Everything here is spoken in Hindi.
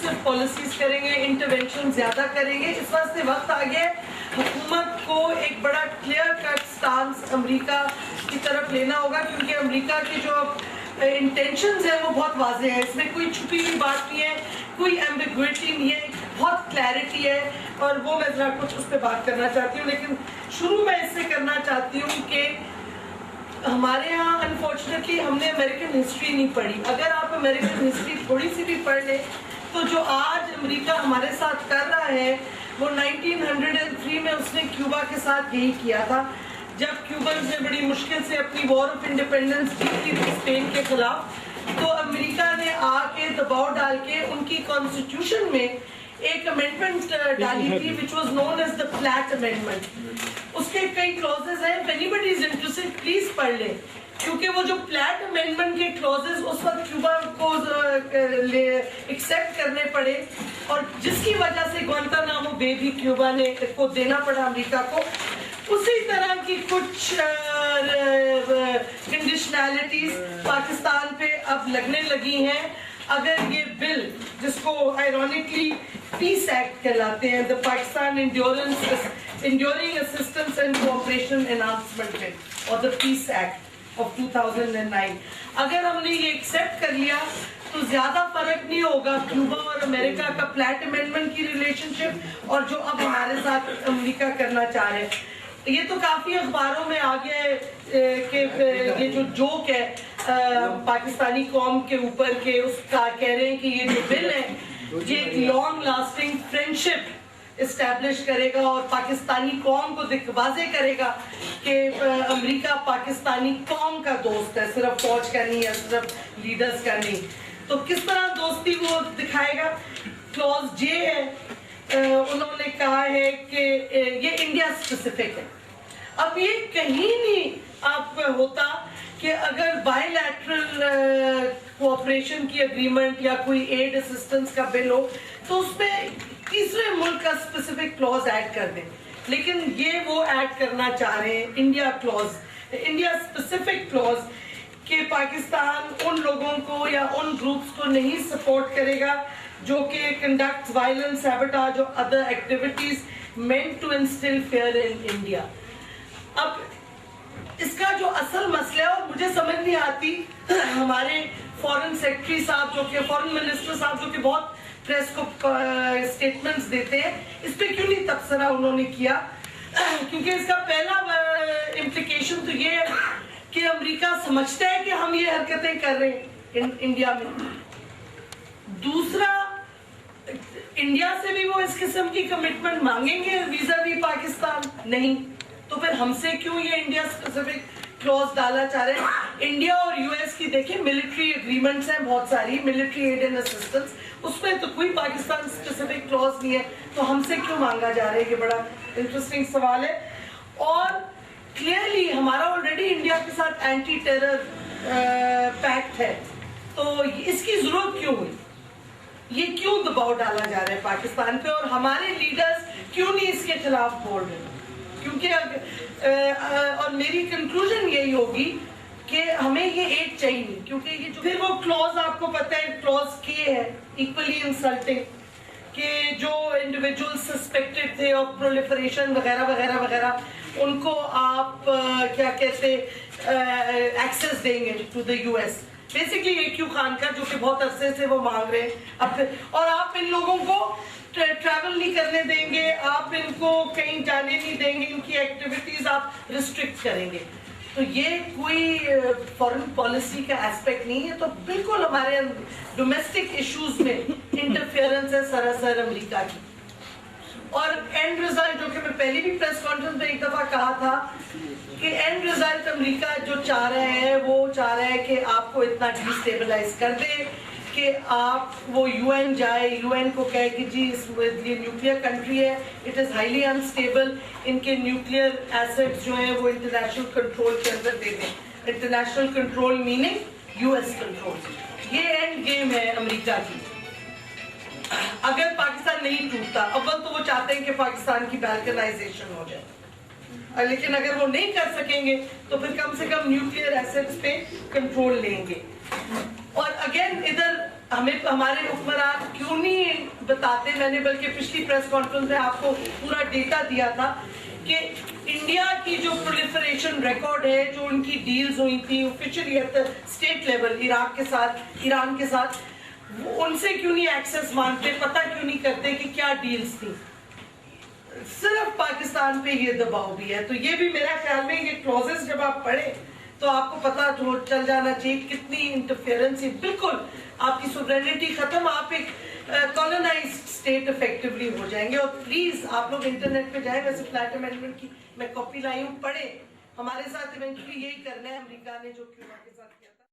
एग्रेसिव पॉलिसीज करेंगे, इंटरवेंशन ज्यादा करेंगे। इस वास्ते वक्त आ गया हुकूमत को एक बड़ा क्लियर कट स्टांस अमेरिका की तरफ लेना होगा, क्योंकि अमेरिका की जो इंटेंशंस है वो बहुत वाज़ेह है, इसमें कोई छुपी हुई बात नहीं है, कोई एम्बिग्विटी नहीं है, बहुत क्लैरिटी है। और वो मैं ज़रा कुछ उस पर बात करना चाहती हूँ, लेकिन शुरू में इससे करना चाहती हूँ कि हमारे यहाँ अनफॉर्चुनेटली हमने अमेरिकन हिस्ट्री नहीं पढ़ी। अगर आप अमेरिकन हिस्ट्री थोड़ी सी भी पढ़ लें तो जो आज अमेरिका हमारे साथ कर रहा है वो 1903 में उसने क्यूबा के साथ यही किया था, जब क्यूबन्स ने बड़ी मुश्किल से अपनी वॉर ऑफ इंडिपेंडेंस जीती थी स्पेन के खिलाफ। तो अमेरिका ने आके दबाव डाल के उनकी कॉन्स्टिट्यूशन में एक अमेंडमेंट डाली थी which was known as the Platt amendment. उसके कई क्लॉजेज हैं, if anybody is interested please पढ़ लें, क्योंकि वो जो प्लैट अमेंडमेंट के क्लॉजेज उस वक्त क्यूबा को एक्सेप्ट करने पड़े और जिसकी वजह से ग्वांटानामो बे भी क्यूबा ने को देना पड़ा अमेरिका को। उसी तरह की कुछ कंडीशनैलिटीज पाकिस्तान पे अब लगने लगी हैं। अगर ये बिल, जिसको आयरॉनिकली पीस एक्ट कहलाते हैं, the Pakistan enduring assistance and cooperation enhancement bill और द पीस एक्ट ऑफ 2009, अगर हमने ये एक्सेप्ट कर लिया तो ज्यादा फर्क नहीं होगा क्यूबा और अमेरिका का प्लैट अमेंडमेंट की रिलेशनशिप और जो अब हमारे साथ अमेरिका करना चाह रहे हैं। ये तो काफी अखबारों में आ गया है कि ये जो जोक है पाकिस्तानी कौम के ऊपर के उसका कह रहे हैं कि ये जो बिल है ये एक लॉन्ग लास्टिंग फ्रेंडशिप इस्टेब्लिश करेगा और पाकिस्तानी कौम को वाज़ेह करेगा कि अमेरिका पाकिस्तानी कौम का दोस्त है, सिर्फ फौज का नहीं है, सिर्फ लीडर्स का नहीं। तो किस तरह दोस्ती वो दिखाएगा? क्लॉज जे है, उन्होंने कहा है कि ये इंडिया स्पेसिफिक है। अब ये कहीं नहीं आप होता कि अगर बायलैटरल कोऑपरेशन की एग्रीमेंट या कोई एड असिस्टेंस का बिल हो तो उसमें तीसरे मुल्क का स्पेसिफिक क्लॉज ऐड कर दें, लेकिन ये वो ऐड करना चाह रहे हैं India clause, India specific clause कि पाकिस्तान उन लोगों को या उन ग्रुप्स को नहीं सपोर्ट करेगा जो कि कंडक्ट वायलेंस, सैबोटाज और other activities meant to instil fear in India. अब इसका जो असल मसला है और मुझे समझ नहीं आती, हमारे फॉरेन सेक्रेटरी साहब जो कि फॉरेन मिनिस्टर साहब जो कि बहुत प्रेस को स्टेटमेंट्स देते हैं, इस पे क्यों नहीं तबसरा उन्होंने किया? क्योंकि इसका पहला इम्प्लीकेशन तो ये है कि अमेरिका समझता है कि हम ये हरकतें कर रहे हैं इंडिया में। दूसरा, इंडिया से भी वो इस किस्म की कमिटमेंट मांगेंगे वीजा भी पाकिस्तान नहीं, तो फिर हमसे क्यों ये इंडिया स्पेसिफिक क्लॉज डाला चाह रहे हैं? इंडिया और यूएस की देखिए मिलिट्री एग्रीमेंट्स हैं बहुत सारी, मिलिट्री एड एंड असिस्टेंस, उसमें तो कोई पाकिस्तान स्पेसिफिक क्लॉज नहीं है, तो हमसे क्यों मांगा जा रहा है? ये बड़ा इंटरेस्टिंग सवाल है। और क्लियरली हमारा ऑलरेडी इंडिया के साथ एंटी टेरर पैक्ट है, तो इसकी जरूरत क्यों हुई? ये क्यों दबाव डाला जा रहा है पाकिस्तान पे और हमारे लीडर्स क्यों नहीं इसके खिलाफ बोल रहे? क्योंकि और मेरी कंक्लूजन यही होगी कि हमें ये एड चाहिए नहीं, क्योंकि ये जो फिर वो क्लॉज आपको पता है क्लॉज के है इक्वली इंसल्टिंग कि जो इंडिविजुअल सस्पेक्टेड थे ऑफ प्रोलिफरेशन वगैरह वगैरह वगैरह उनको आप क्या कहते एक्सेस देंगे to the US, basically AQ Khan का, जो कि बहुत अरसे से वो मांग रहे हैं अब, और आप इन लोगों को ट्रैवल नहीं करने देंगे, आप इनको कहीं जाने नहीं देंगे, इनकी एक्टिविटीज आप रिस्ट्रिक्ट करेंगे। तो ये कोई फॉरेन पॉलिसी का एस्पेक्ट नहीं है, तो बिल्कुल हमारे डोमेस्टिक इश्यूज में इंटरफेरेंस है सरासर अमेरिका की। और एंड रिजल्ट, जो कि मैं पहले भी प्रेस कॉन्फ्रेंस में एक दफा कहा था कि एंड रिजल्ट अमेरिका जो चाह रहे हैं वो चाह रहे हैं कि आपको इतना डिस्टेबलाइज कर दे कि आप वो यूएन जाए, यूएन को कहे कि जी ये न्यूक्लियर कंट्री है, इट इज़ हाईली अनस्टेबल, इनके न्यूक्लियर एसेट्स जो हैं वो इंटरनेशनल कंट्रोल के अंदर दे दें। International control meaning US control. ये एंड गेम है अमेरिका की। अगर पाकिस्तान नहीं टूटता, अव्वल तो वो चाहते हैं कि पाकिस्तान की बैल्कनाइजेशन हो जाए, लेकिन अगर वो नहीं कर सकेंगे तो फिर कम से कम न्यूक्लियर एसेट्स पे कंट्रोल लेंगे। और अगेन इधर हमें हमारे हुक्मरान क्यों नहीं बताते। मैंने बल्कि पिछली प्रेस कॉन्फ्रेंस में आपको पूरा डेटा दिया था कि इंडिया की जो प्रोलिफरेशन रिकॉर्ड है, जो उनकी डील्स हुई थी officially at the state level Iraq के साथ, ईरान के साथ, उनसे क्यों नहीं एक्सेस मांगते, पता क्यों नहीं करते कि क्या डील्स थी। सिर्फ पाकिस्तान पे ये दबाव भी है। तो ये भी मेरा ख्याल में ये क्लॉजेस जब आप पढ़े तो आपको पता चल जाना चाहिए कितनी इंटरफेरेंस है। बिल्कुल आपकी सोवरेनिटी खत्म, आप एक कॉलोनाइज्ड स्टेट इफेक्टिवली हो जाएंगे। और प्लीज आप लोग इंटरनेट पे जाएं, वैसे फ्लैट अमेंडमेंट की मैं कॉपी लाई हूँ, पढ़े। हमारे साथ इवेंचुअली यही करना है, अमेरिका ने जो क्यूबा के साथ किया था।